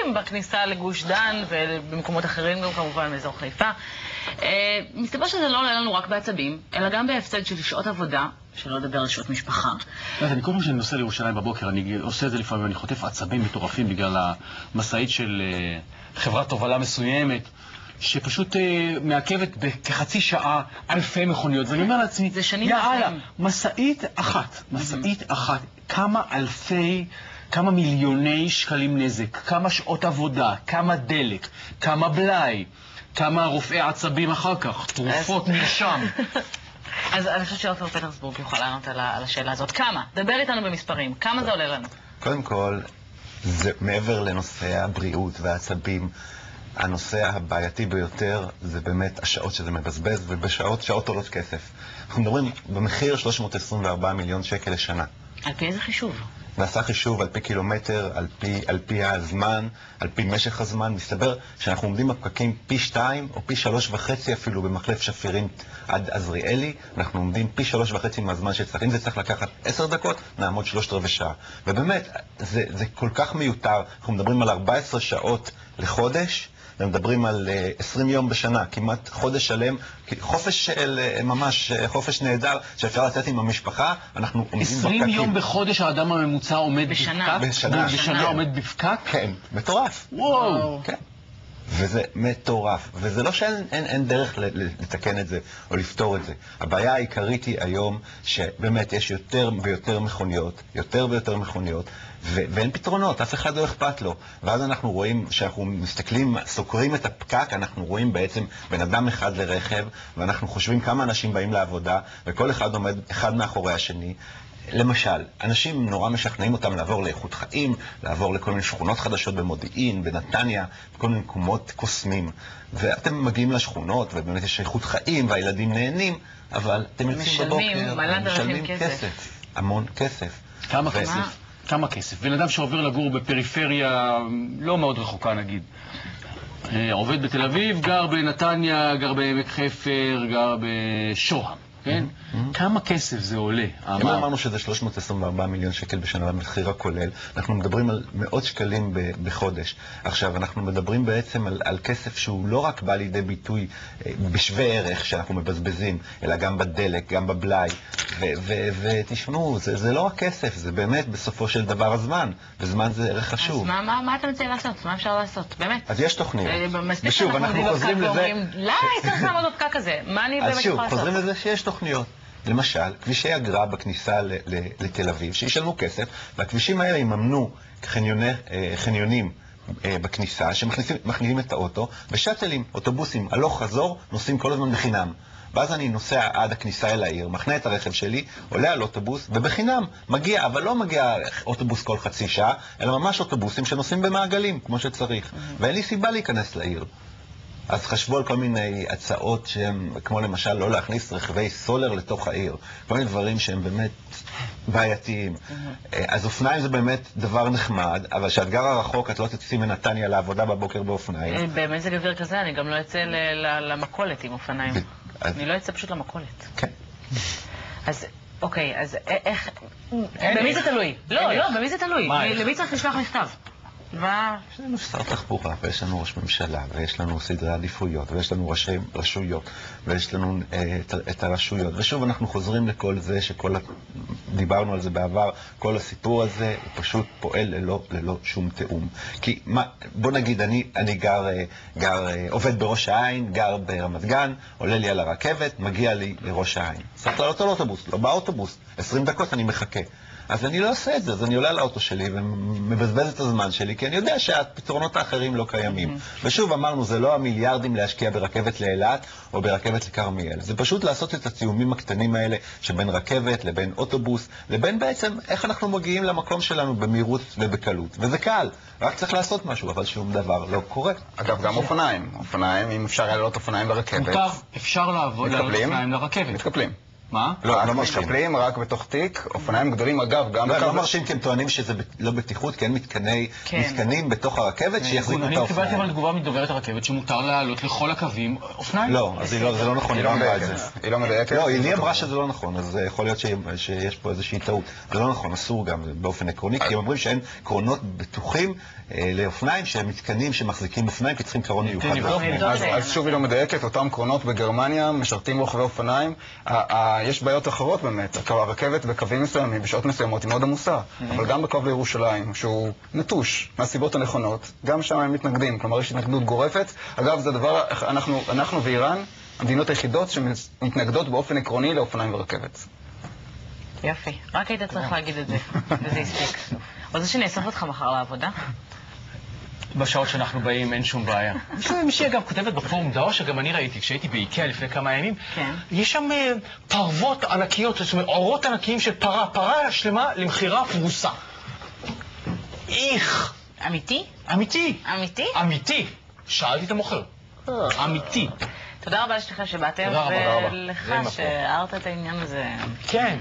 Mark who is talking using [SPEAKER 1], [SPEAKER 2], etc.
[SPEAKER 1] פקקים בכניסה לגוש דן ובמקומות אחרים גם כמובן באזור חיפה. מסתבר שזה לא עולה לנו רק בעצבים, אלא גם בהפסד של שעות עבודה, שלא לדבר על שעות משפחה.
[SPEAKER 2] אני כל פעם שאני נוסע לירושלים בבוקר, אני עושה את זה לפעמים, אני חוטף עצבים מטורפים בגלל המסעית של חברת תובלה מסוימת, שפשוט מעכבת בכחצי שעה אלפי מכוניות, ואני אומר לעצמי, יאללה, מסעית אחת, כמה מיליוני שקלים נזק, כמה שעות עבודה, כמה דלק, כמה בלאי, כמה רופאי עצבים אחר כך, תרופות מרשם.
[SPEAKER 1] אז אני חושבת שעופר פטרסבורג יוכל לענות על השאלה הזאת. כמה? דבר איתנו במספרים. כמה זה עולה לנו?
[SPEAKER 3] קודם כל, זה מעבר לנושא הבריאות והעצבים, הנושא הבעייתי ביותר זה באמת השעות שזה מבזבז, ובשעות עולות כסף. אנחנו מדברים במחיר 324 מיליון שקל לשנה.
[SPEAKER 1] על פי איזה חישוב?
[SPEAKER 3] נעשה חישוב על פי קילומטר, על פי הזמן, על פי משך הזמן. מסתבר שאנחנו עומדים בפקקים פי 2 או פי 3.5 אפילו במחלף שפירים עד עזריאלי. אנחנו עומדים פי 3.5 מהזמן שצריך. אם זה צריך לקחת 10 דקות, נעמוד 3/4 שעה. ובאמת, זה כל כך מיותר. אנחנו מדברים על 14 שעות לחודש, ומדברים על 20 יום בשנה, כמעט חודש שלם, חופש של ממש, חופש נהדר, שאפשר לצאת עם המשפחה, אנחנו עומדים בפקקים.
[SPEAKER 2] 20 יום בחודש האדם הממוצע עומד בפקק? בשנה עומד בפקק?
[SPEAKER 3] כן, מטורף.
[SPEAKER 2] וואו.
[SPEAKER 3] כן. וזה מטורף, וזה לא שאין דרך לתקן את זה או לפתור את זה. הבעיה העיקרית היא היום שבאמת יש יותר ויותר מכוניות, ואין פתרונות, אף אחד לא אכפת לו. ואז אנחנו רואים, שאנחנו מסתכלים, סוקרים את הפקק, אנחנו רואים בעצם בן אדם אחד לרכב, ואנחנו חושבים כמה אנשים באים לעבודה, וכל אחד עומד אחד מאחורי השני. למשל, אנשים נורא משכנעים אותם לעבור לאיכות חיים, לעבור לכל מיני שכונות חדשות במודיעין, בנתניה, בכל מיני מקומות קוסמים. ואתם מגיעים לשכונות, ובאמת יש איכות חיים, והילדים נהנים, אבל אתם יוצאים בבוקר, משלמים כסף. המון כסף.
[SPEAKER 2] כמה כסף? כמה כסף? בן אדם שעובר לגור בפריפריה לא מאוד רחוקה נגיד. עובד בתל אביב, גר בנתניה, גר בעמק חפר, גר בשוהם. כן? כמה כסף זה עולה?
[SPEAKER 3] אם אמרנו שזה 324 מיליון שקל בשנה במחיר הכולל, אנחנו מדברים על מאות שקלים בחודש. עכשיו, אנחנו מדברים בעצם על כסף שהוא לא רק בא לידי ביטוי בשווה ערך שאנחנו מבזבזים, אלא גם בדלק, גם בבלאי. ותשמעו, זה לא רק כסף, זה באמת בסופו של דבר הזמן, וזמן זה ערך חשוב.
[SPEAKER 1] אז מה אתה מציע לעשות? מה אפשר לעשות? באמת?
[SPEAKER 3] אז יש תוכניות.
[SPEAKER 1] ושוב, אנחנו חוזרים לזה... למה צריך לעמוד בפקק הזה? מה אני באמת יכולה לעשות?
[SPEAKER 3] אז שוב, חוזרים לזה שיש תוכניות. למשל, כבישי אגרה בכניסה לתל אביב, שישלמו כסף, והכבישים האלה יממנו חניונים בכניסה, שמכניסים את האוטו, ושאטלים, אוטובוסים, הלוך חזור, נוסעים כל הזמן בחינם. ואז אני נוסע עד הכניסה אל העיר, מחנה את הרכב שלי, עולה על אוטובוס, ובחינם מגיע, אבל לא מגיע אוטובוס כל חצי שעה, אלא ממש אוטובוסים שנוסעים במעגלים, כמו שצריך. ואין לי סיבה להיכנס לעיר. אז חשבו על כל מיני הצעות שהם, כמו למשל, לא להכניס רכבי סולר לתוך העיר. כל מיני דברים שהם באמת בעייתיים. אז אופניים זה באמת דבר נחמד, אבל שאת גרה רחוק, את לא תצאי מנתניה לעבודה בבוקר באופניים.
[SPEAKER 1] באמת זה גביר כזה, אני גם לא אצא למכולת עם אופניים. אני לא אצא פשוט למכולת.
[SPEAKER 3] כן.
[SPEAKER 1] אז, אוקיי, אז איך... במי זה תלוי? לא, במי זה תלוי? למי צריך לשלוח מכתב?
[SPEAKER 3] יש לנו שר תחבורה, ויש לנו ראש ממשלה, ויש לנו סדרי עדיפויות, ויש לנו ראשי רשויות, ויש לנו את הרשויות. ושוב אנחנו חוזרים לכל זה דיברנו על זה בעבר, כל הסיפור הזה הוא פשוט פועל ללא שום תאום. כי בוא נגיד, אני עובד בראש העין, גר ברמת גן, עולה לי על הרכבת, מגיע לי לראש העין. צריך לעלות על אוטובוס, לא באוטובוס, 20 דקות אני מחכה. אז אני לא עושה את זה, אז אני עולה על האוטו שלי ומבזבז את הזמן שלי, כי אני יודע שהפתרונות האחרים לא קיימים. ושוב אמרנו, זה לא המיליארדים להשקיע ברכבת לאילת או ברכבת לכרמיאל. זה פשוט לעשות את התיאומים הקטנים האלה שבין רכבת לבין אוטובוס, לבין בעצם איך אנחנו מגיעים למקום שלנו במהירות ובקלות. וזה קל, רק צריך לעשות משהו, אבל שום דבר לא קורה.
[SPEAKER 4] אגב, גם אופניים. אופניים, אם אפשר לעלות אופניים לרכבת.
[SPEAKER 2] מותר, אפשר לעלות אופניים לרכבת.
[SPEAKER 4] מתקפלים.
[SPEAKER 2] מה?
[SPEAKER 3] לא מרשים.
[SPEAKER 4] מתקפלים רק בתוך תיק, אופניים גדולים אגב, גם
[SPEAKER 3] לא מרשים כי הם טוענים שזה לא בטיחות, כי אין מתקנים בתוך הרכבת שיחזיקו את האופניים.
[SPEAKER 2] אני קיבלתי אבל תגובה מדוברת הרכבת שמותר לעלות לכל הקווים אופניים.
[SPEAKER 3] לא, אז זה לא נכון, היא לא אמרה את זה.
[SPEAKER 4] היא לא מדייקת?
[SPEAKER 3] לא, היא אמרה שזה לא נכון, אז יכול להיות שיש פה איזושהי טעות. זה לא נכון, אסור גם באופן עקרוני, כי הם אומרים שאין קרונות בטוחים לאופניים, שהם מתקנים שמחזיקים אופניים, כי צריכים קרון מיוחד.
[SPEAKER 4] אז שוב היא לא מדייקת, אותם קרונות בגרמניה משרתים רוכבי אופניים. יש בעיות אחרות באמת, הרכבת בקווים מסוימים, בשעות מסוימות היא מאוד עמוסה, אבל גם בקו לירושלים, שהוא נטוש מהסיבות הנכונות, גם שם הם מתנגדים, כלומר יש התנגדות גורפת. אגב, זה דבר, אנחנו ואיראן, המדינות היחידות שמתנגדות באופן עקרוני לאופניים ורכבת.
[SPEAKER 1] יופי, רק היית צריך להגיד את זה, וזה הספיק. רוצה שנאסוף אותך מחר לעבודה?
[SPEAKER 2] בשעות שאנחנו באים אין שום בעיה. מישהי אגב כותבת בפורום דאו, שגם אני ראיתי, כשהייתי באיקאה לפני כמה ימים, יש שם פרוות ענקיות, זאת אומרת, אורות ענקיים של פרה שלמה למחירה פרוסה. איך?
[SPEAKER 1] אמיתי?
[SPEAKER 2] אמיתי.
[SPEAKER 1] אמיתי?
[SPEAKER 2] אמיתי. שאלתי את המוכר. אמיתי.
[SPEAKER 1] תודה רבה לשתיכם שבאתם,
[SPEAKER 2] תודה רבה.
[SPEAKER 1] ולך שהערת את העניין הזה.
[SPEAKER 2] כן.